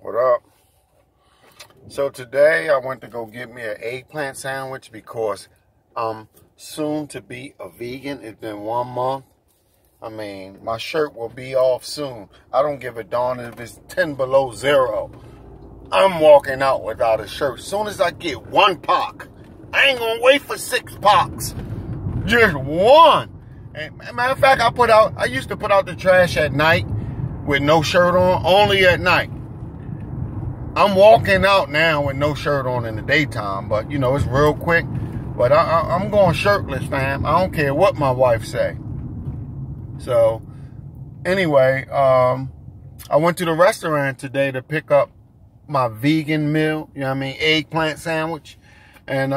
What up? So today I went to go get me an eggplant sandwich because I'm soon to be a vegan. It's been 1 month. I mean, my shirt will be off soon. I don't give a darn if it's 10 below zero. I'm walking out without a shirt. As soon as I get 1 pock, I ain't gonna wait for 6 pocks. Just 1. And matter of fact, I used to put out the trash at night with no shirt on, only at night. I'm walking out now with no shirt on in the daytime, but you know, it's real quick. But I'm going shirtless, fam. I don't care what my wife say. So, anyway, I went to the restaurant today to pick up my vegan meal, you know what I mean, eggplant sandwich. And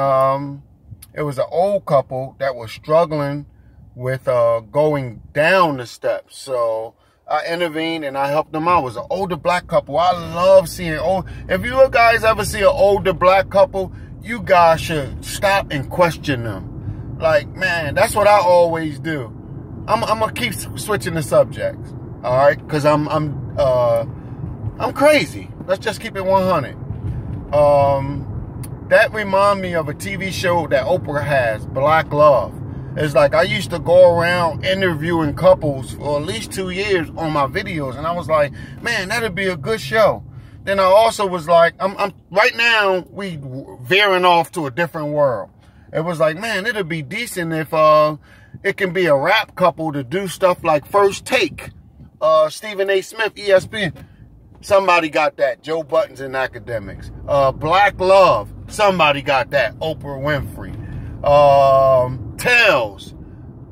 it was an old couple that was struggling with going down the steps. So I intervened and I helped them out. It was an older black couple. I love seeing old. If you guys ever see an older black couple, you guys should stop and question them. Like, man, that's what I always do. I'm gonna keep switching the subjects, all right? Because I'm crazy. Let's just keep it 100. That remind me of a TV show that Oprah has, Black Love. It's like I used to go around interviewing couples for at least 2 years on my videos, and I was like, man, that'd be a good show. Then I also was like, I'm right now we veering off to a different world. It was like, man, it'd be decent if it can be a rap couple to do stuff like First Take, Stephen A. Smith, ESPN. Somebody got that. Joe Buttons and Academics. Black Love. Somebody got that. Oprah Winfrey. Tales.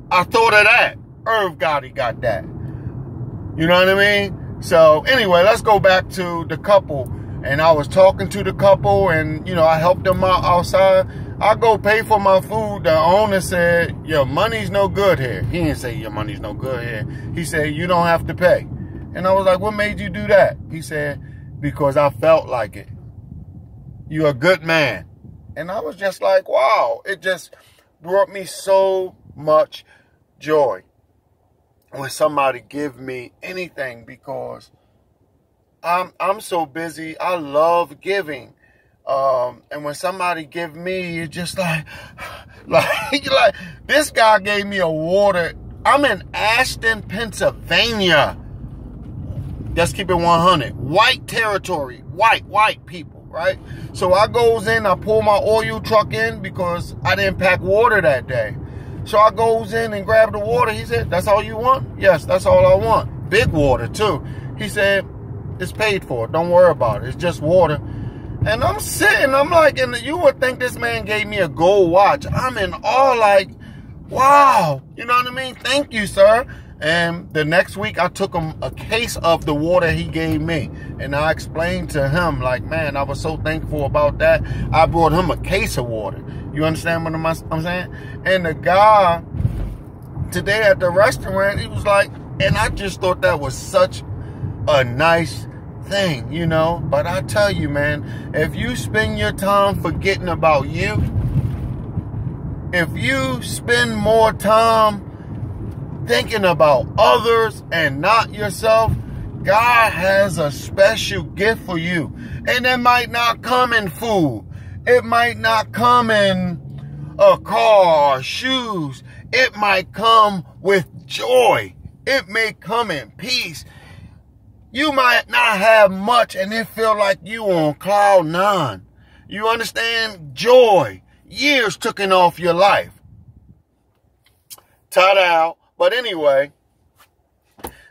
I thought of that. Irv Gotti got that. You know what I mean? So anyway, let's go back to the couple. And I was talking to the couple and, you know, I helped them out outside. I go pay for my food. The owner said, your money's no good here. He didn't say your money's no good here. He said, you don't have to pay. And I was like, what made you do that? He said, because I felt like it. You're a good man. And I was just like, wow. It just brought me so much joy when somebody give me anything, because I'm so busy. I love giving. And when somebody give me, it's just like this guy gave me a water. I'm in Ashton, Pennsylvania. Just keep it 100. White territory. White people, right? So I goes in, I pull my oil truck in because I didn't pack water that day. So I goes in and grab the water. He said, that's all you want? Yes, that's all I want. Big water, too. He said, it's paid for. Don't worry about it. It's just water. And I'm sitting, I'm like, and you would think this man gave me a gold watch. I'm in awe, like, wow. You know what I mean? Thank you, sir. And the next week, I took him a case of the water he gave me. And I explained to him, like, man, I was so thankful about that. I brought him a case of water. You understand what I'm saying? And the guy today at the restaurant, he was like, and I just thought that was such a nice thing, you know? But I tell you, man, if you spend your time forgetting about you, if you spend more time thinking about others and not yourself, God has a special gift for you. And it might not come in food. It might not come in a car or shoes. It might come with joy. It may come in peace. You might not have much and it feel like you on cloud 9. You understand? Joy. Years taken off your life. Ta-da. But anyway,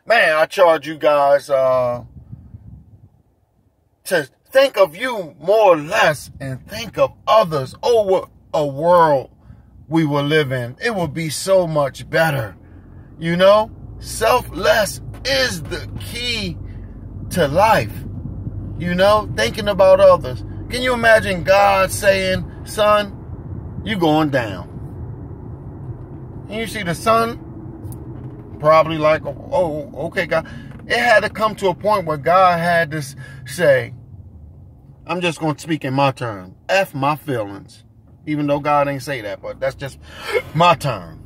man, I charge you guys to think of you more or less and think of others. Oh, what a world we will live in. It will be so much better. You know, selfless is the key to life. You know, thinking about others. Can you imagine God saying, son, you going down? And you see the son, probably like, oh, okay, God. It had to come to a point where God had to say, I'm just going to speak in my terms. F my feelings. Even though God ain't say that, but that's just my term.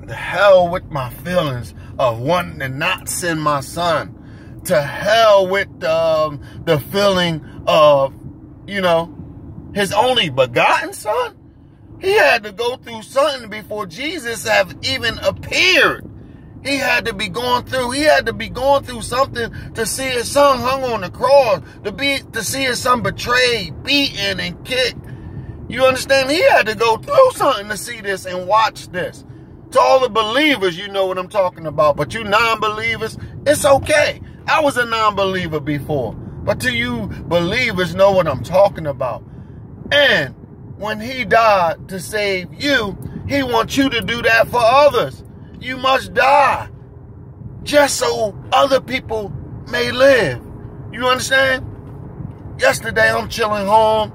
The hell with my feelings of wanting to not send my son to hell with the feeling of, his only begotten son. He had to go through something before Jesus have even appeared. He had to be going through something to see his son hung on the cross, to see his son betrayed, beaten, and kicked. You understand? He had to go through something to see this and watch this. To all the believers, you know what I'm talking about. But you non-believers, it's okay. I was a non-believer before. But to you believers know what I'm talking about. And when he died to save you, he wants you to do that for others. You must die just so other people may live. You understand? Yesterday, I'm chilling home,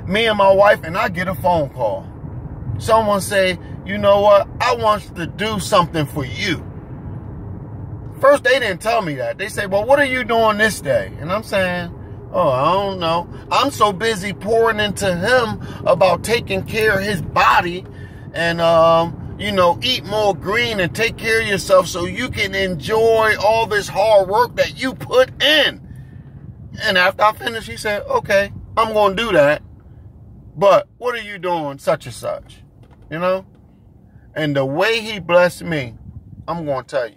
me and my wife, and I get a phone call. Someone say, you know what? I want to do something for you. First, they didn't tell me that. They say, well, what are you doing this day? And I'm saying, oh, I don't know. I'm so busy pouring into him about taking care of his body and, eat more green and take care of yourself so you can enjoy all this hard work that you put in. And after I finished, he said, okay, I'm going to do that. But what are you doing such and such? And the way he blessed me, I'm going to tell you.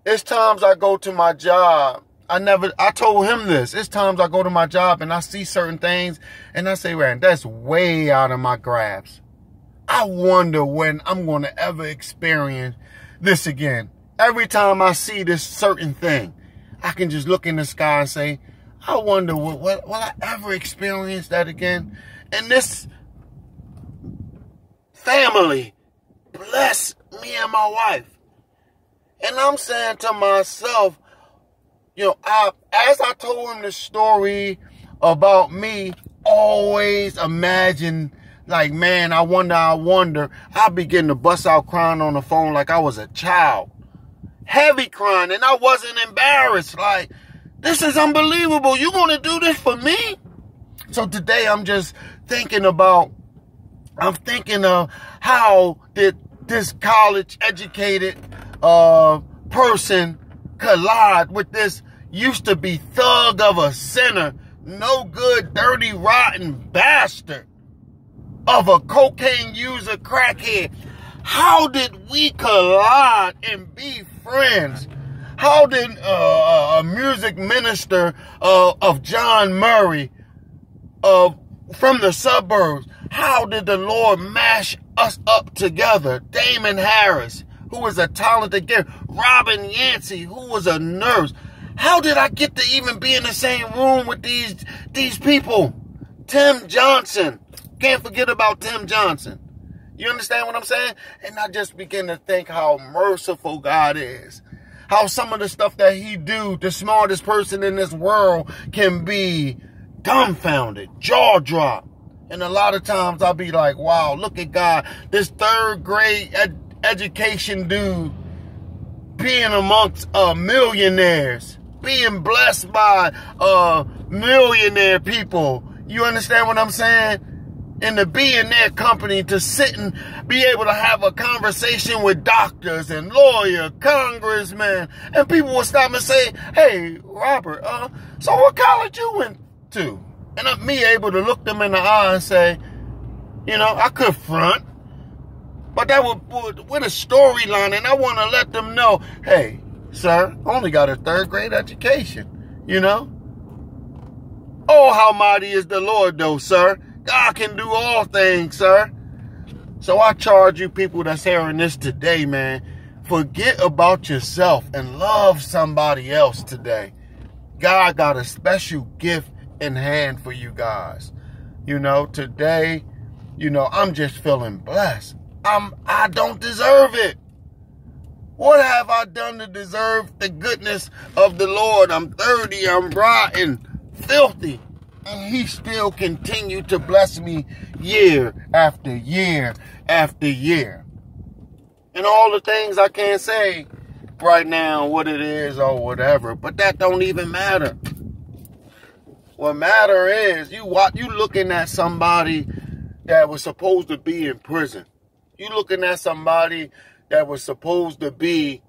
It's times I go to my job. I told him this. It's times I go to my job and I see certain things and I say, man, that's way out of my grasp. I wonder when I'm going to ever experience this again. Every time I see this certain thing, I can just look in the sky and say, I wonder, will I ever experience that again? And this family bless me and my wife. And I'm saying to myself, as I told him the story about me, always imagine, like, man, I wonder. I begin to bust out crying on the phone like I was a child. Heavy crying, and I wasn't embarrassed. Like, this is unbelievable. You going to do this for me? So today I'm just thinking of how did this college-educated person collide with this used to be thug of a sinner, no good, dirty, rotten bastard of a cocaine user, crackhead. How did we collide and be friends? How did a music minister of John Murray from the suburbs, how did the Lord mash us up together? Damon Harris, who was a talented guy, Robin Yancey, who was a nurse. How did I get to even be in the same room with these people? Tim Johnson. Can't forget about Tim Johnson. You understand what I'm saying? And I just begin to think how merciful God is. How some of the stuff that he do, the smartest person in this world can be dumbfounded, jaw dropped. And a lot of times I'll be like, wow, look at God. This third grade education dude being amongst millionaires, being blessed by millionaire people. You understand what I'm saying? And to be in their company, to sit and be able to have a conversation with doctors and lawyers, congressmen, and people will stop and say, hey, Robert, so what college you went to? And me able to look them in the eye and say, I could front, but that would with a storyline, and I want to let them know, hey, sir, only got a third grade education, Oh, how mighty is the Lord, though, sir. God can do all things, sir. So I charge you people that's hearing this today, man, forget about yourself and love somebody else today. God got a special gift in hand for you guys. Today, I'm just feeling blessed. I don't deserve it. What have I done to deserve the goodness of the Lord? I'm 30, I'm rotten, filthy. And he still continued to bless me year after year after year. And all the things I can't say right now, what it is or whatever, but that don't even matter. What matter is you looking at somebody that was supposed to be in prison. You looking at somebody that was supposed to be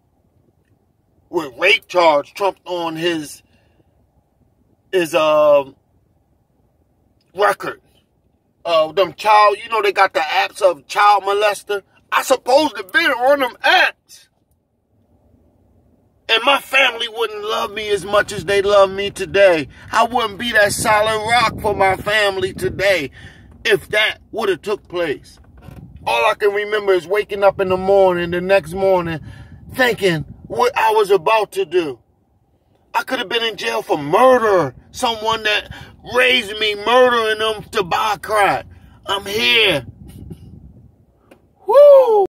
with rape charge trumped on his record. Them child, you know, they got the apps of child molester. I supposed to be on them apps. And my family wouldn't love me as much as they love me today. I wouldn't be that solid rock for my family today if that would have took place. All I can remember is waking up in the morning, the next morning, thinking what I was about to do. I could have been in jail for murder. Someone that raised me, murdering them to buy crack. I'm here. Woo!